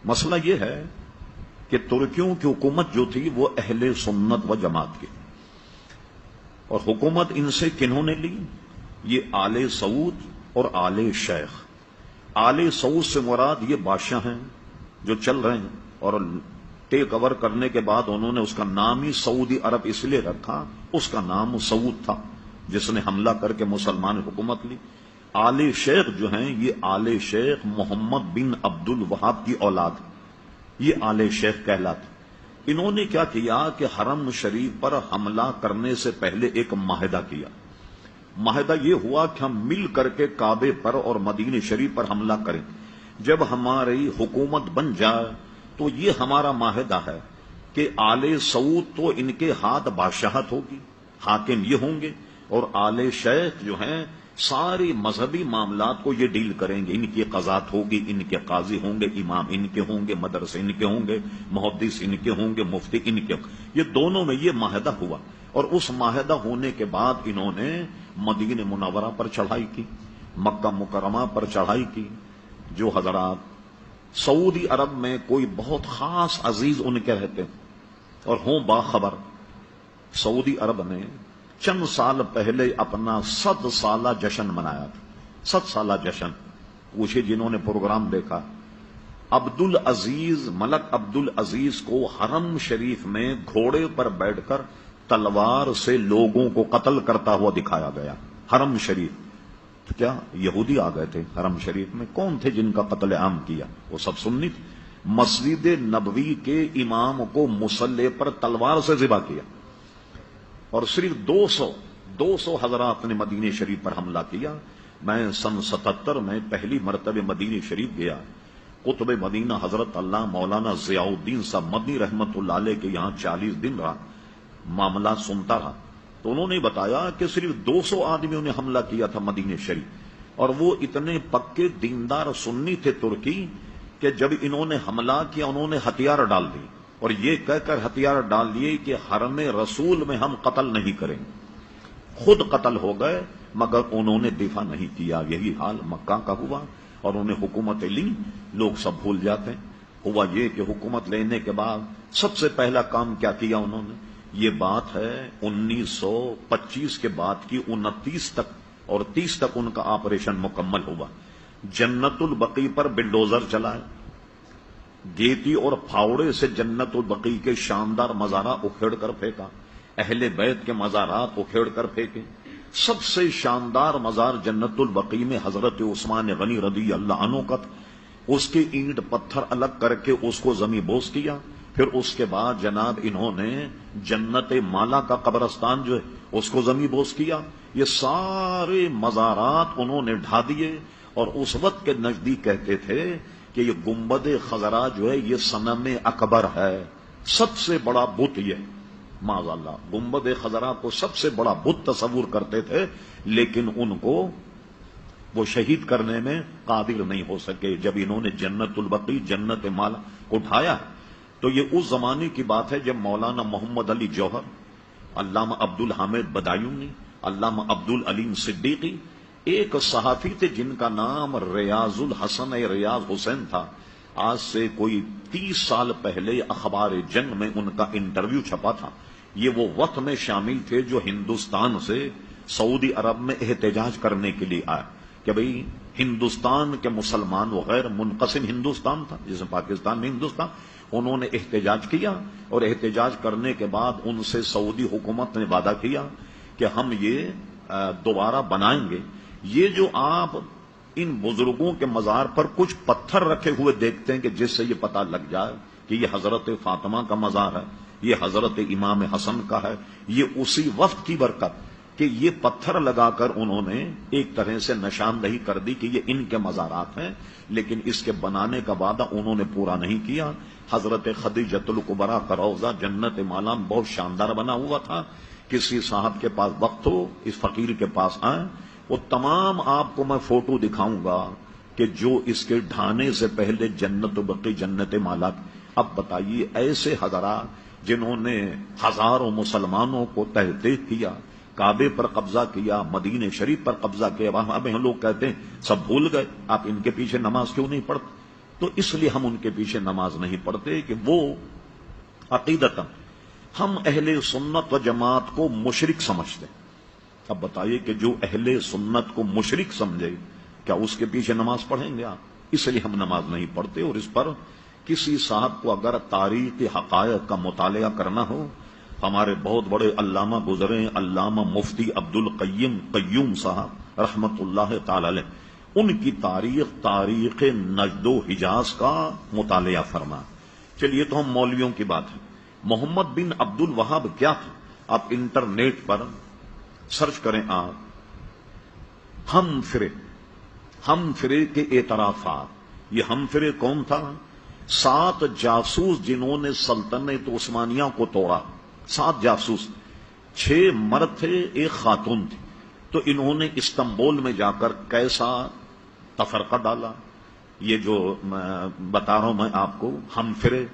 مسئلہ یہ ہے کہ ترکیوں کی حکومت جو تھی وہ اہل سنت و جماعت کی، اور حکومت ان سے کنہوں نے لی؟ یہ آل سعود اور آل شیخ۔ آل سعود سے مراد یہ بادشاہ ہیں جو چل رہے ہیں، اور ٹیک اوور کرنے کے بعد انہوں نے اس کا نام ہی سعودی عرب اس لیے رکھا، اس کا نام سعود تھا جس نے حملہ کر کے مسلمان حکومت لی۔ آل شیخ جو ہیں یہ آل شیخ محمد بن عبد الوہاب کی اولاد، یہ آل شیخ کہلاتے۔ انہوں نے کیا کیا کہ حرم شریف پر حملہ کرنے سے پہلے ایک معاہدہ کیا۔ معاہدہ یہ ہوا کہ ہم مل کر کے کعبے پر اور مدینہ شریف پر حملہ کریں، جب ہماری حکومت بن جائے تو یہ ہمارا معاہدہ ہے کہ آل سعود تو ان کے ہاتھ بادشاہت ہوگی، حاکم یہ ہوں گے، اور آل شیخ جو ہیں ساری مذہبی معاملات کو یہ ڈیل کریں گے، ان کی قضات ہوگی، ان کے قاضی ہوں گے، امام ان کے ہوں گے، مدرسے ان کے ہوں گے، محدث ان کے ہوں گے، مفتی ان کے ہوں گے۔ یہ دونوں میں یہ معاہدہ ہوا، اور اس معاہدہ ہونے کے بعد انہوں نے مدینہ منورہ پر چڑھائی کی، مکہ مکرمہ پر چڑھائی کی۔ جو حضرات سعودی عرب میں کوئی بہت خاص عزیز ان کے رہتے ہیں اور ہوں باخبر، سعودی عرب نے چند سال پہلے اپنا 100 سالہ جشن منایا تھا، 100 سالہ جشن۔ پوچھے جنہوں نے پروگرام دیکھا، ملک عبد العزیز کو حرم شریف میں گھوڑے پر بیٹھ کر تلوار سے لوگوں کو قتل کرتا ہوا دکھایا گیا۔ حرم شریف تو کیا یہودی آ گئے تھے حرم شریف میں؟ کون تھے جن کا قتل عام کیا؟ وہ سب سنی تھے۔ مسجد نبوی کے امام کو مصلی پر تلوار سے ذبح کیا، اور صرف 200 حضرات نے مدینہ شریف پر حملہ کیا۔ میں سن 77 میں پہلی مرتبہ مدینہ شریف گیا، قطب مدینہ حضرت اللہ مولانا ضیاء الدین صاحب مدنی رحمت اللہ علیہ کے یہاں 40 دن رہا، معاملات سنتا رہا، تو انہوں نے بتایا کہ صرف 200 آدمیوں نے حملہ کیا تھا مدینہ شریف، اور وہ اتنے پکے دیندار سنی تھے ترکی کہ جب انہوں نے حملہ کیا انہوں نے ہتھیار ڈال دی، اور یہ کہہ کر ہتھیار ڈال دیے کہ حرم رسول میں ہم قتل نہیں کریں گے۔ خود قتل ہو گئے مگر انہوں نے دفاع نہیں کیا۔ یہی حال مکہ کا ہوا، اور انہوں نے حکومتیں لی، لوگ سب بھول جاتے ہیں۔ ہوا یہ کہ حکومت لینے کے بعد سب سے پہلا کام کیا کیا انہوں نے؟ یہ بات ہے 1925 کے بعد کی 29 تک اور 30 تک ان کا آپریشن مکمل ہوا۔ جنت البقیع پر بلڈوزر چلائے، گیتی اور پھاوڑے سے جنت البقیع کے شاندار مزارات اکھیڑ کر پھینکا، اہل بیت کے مزارات اکھیڑ کر پھینکے۔ سب سے شاندار مزار جنت البقیع میں حضرت عثمان غنی رضی اللہ عنہ کا تھا، اس کے اینٹ پتھر الگ کر کے اس کو زمین بوس کیا۔ پھر اس کے بعد جناب انہوں نے جنت مالا کا قبرستان جو ہے اس کو زمین بوس کیا۔ یہ سارے مزارات انہوں نے ڈھا دیے، اور اس وقت کے نزدیک کہتے تھے کہ یہ گنبد خضرا جو ہے یہ صنم اکبر ہے، سب سے بڑا بت یہ، معاذ اللہ گنبد خضرا کو سب سے بڑا بت تصور کرتے تھے، لیکن ان کو وہ شہید کرنے میں قادر نہیں ہو سکے۔ جب انہوں نے جنت البقیع جنت مالا کو اٹھایا تو یہ اس زمانے کی بات ہے جب مولانا محمد علی جوہر، علامہ عبد الحامد بدایونی، علامہ عبد العلیم صدیقی، ایک صحافی تھے جن کا نام ریاض الحسن ریاض حسین تھا۔ آج سے کوئی 30 سال پہلے اخبار جنگ میں ان کا انٹرویو چھپا تھا۔ یہ وہ وقت میں شامل تھے جو ہندوستان سے سعودی عرب میں احتجاج کرنے کے لیے آئے کہ بھئی ہندوستان کے مسلمان وغیر منقسم ہندوستان تھا جس میں پاکستان میں ہندوستان، انہوں نے احتجاج کیا، اور احتجاج کرنے کے بعد ان سے سعودی حکومت نے وعدہ کیا کہ ہم یہ دوبارہ بنائیں گے۔ یہ جو آپ ان بزرگوں کے مزار پر کچھ پتھر رکھے ہوئے دیکھتے ہیں کہ جس سے یہ پتہ لگ جائے کہ یہ حضرت فاطمہ کا مزار ہے، یہ حضرت امام حسن کا ہے، یہ اسی وقت کی برکت کہ یہ پتھر لگا کر انہوں نے ایک طرح سے نشاندہی کر دی کہ یہ ان کے مزارات ہیں، لیکن اس کے بنانے کا وعدہ انہوں نے پورا نہیں کیا۔ حضرت خدیجۃ الکبریٰ کا روضہ جنت مالا بہت شاندار بنا ہوا تھا۔ کسی صاحب کے پاس وقت ہو اس فقیر کے پاس آئیں، وہ تمام آپ کو میں فوٹو دکھاؤں گا کہ جو اس کے ڈھانے سے پہلے جنت البقیع جنت مالا۔ اب بتائیے ایسے حضرات جنہوں نے ہزاروں مسلمانوں کو تحقیق کیا، کعبے پر قبضہ کیا، مدینہ شریف پر قبضہ کیا، وہاں ہم لوگ کہتے ہیں سب بھول گئے، آپ ان کے پیچھے نماز کیوں نہیں پڑھتے؟ تو اس لیے ہم ان کے پیچھے نماز نہیں پڑھتے کہ وہ عقیدتاً ہم اہل سنت و جماعت کو مشرک سمجھتے. اب بتائیے کہ جو اہل سنت کو مشرک سمجھے کیا اس کے پیچھے نماز پڑھیں گے آپ؟ اس لیے ہم نماز نہیں پڑھتے. اور اس پر کسی صاحب کو اگر تاریخ حقائق کا مطالعہ کرنا ہو، ہمارے بہت بڑے علامہ گزرے علامہ مفتی عبد القیم قیوم صاحب رحمت اللہ تعالی علیہ، ان کی تاریخ نجد و حجاز کا مطالعہ فرما. چلیے تو ہم مولویوں کی بات ہے. محمد بن عبد الوہاب کیا تھا؟ آپ انٹرنیٹ پر سرچ کریں آپ، ہم فرے کے اعترافات. یہ ہم فرے کون تھا؟ 7 جاسوس جنہوں نے سلطنت عثمانیہ کو توڑا. 7 جاسوس، 6 مرد تھے، 1 خاتون تھی. تو انہوں نے استنبول میں جا کر کیسا تفرقہ ڈالا. یہ جو بتا رہا ہوں میں آپ کو، ہم فرے،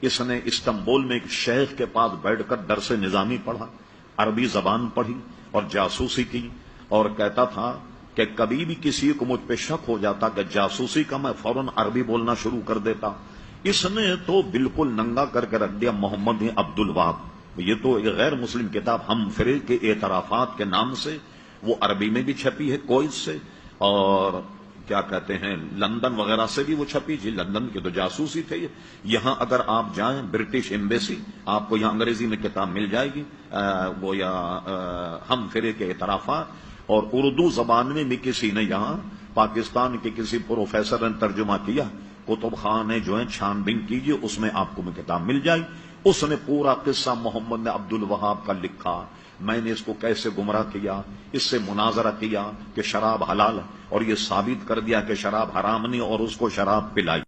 اس نے استنبول میں ایک شیخ کے پاس بیٹھ کر درس نظامی پڑھا، عربی زبان پڑھی اور جاسوسی کی. اور کہتا تھا کہ کبھی بھی کسی کو مجھ پہ شک ہو جاتا کہ جاسوسی کا، میں فوراً عربی بولنا شروع کر دیتا. اس نے تو بالکل ننگا کر کے رکھ دیا محمد بن عبد الوہاب. یہ تو ایک غیر مسلم کتاب ہم فرے کے اعترافات کے نام سے، وہ عربی میں بھی چھپی ہے کویت سے، اور کیا کہتے ہیں لندن وغیرہ سے بھی وہ چھپی. جی لندن کے تو جاسوس ہی تھے. یہاں اگر آپ جائیں برٹش ایمبیسی، آپ کو یہاں انگریزی میں کتاب مل جائے گی، وہ یا ہم فرے کے اعترافات، اور اردو زبان میں بھی کسی نے یہاں پاکستان کے کسی پروفیسر نے ترجمہ کیا. کتب خانے جو ہیں چھان بین کیجیے، اس میں آپ کو میں کتاب مل جائے. اس نے پورا قصہ محمد بن عبد الوہاب کا لکھا. میں نے اس کو کیسے گمراہ کیا، اس سے مناظرہ کیا کہ شراب حلال ہے، اور یہ ثابت کر دیا کہ شراب حرام نہیں، اور اس کو شراب پلائی.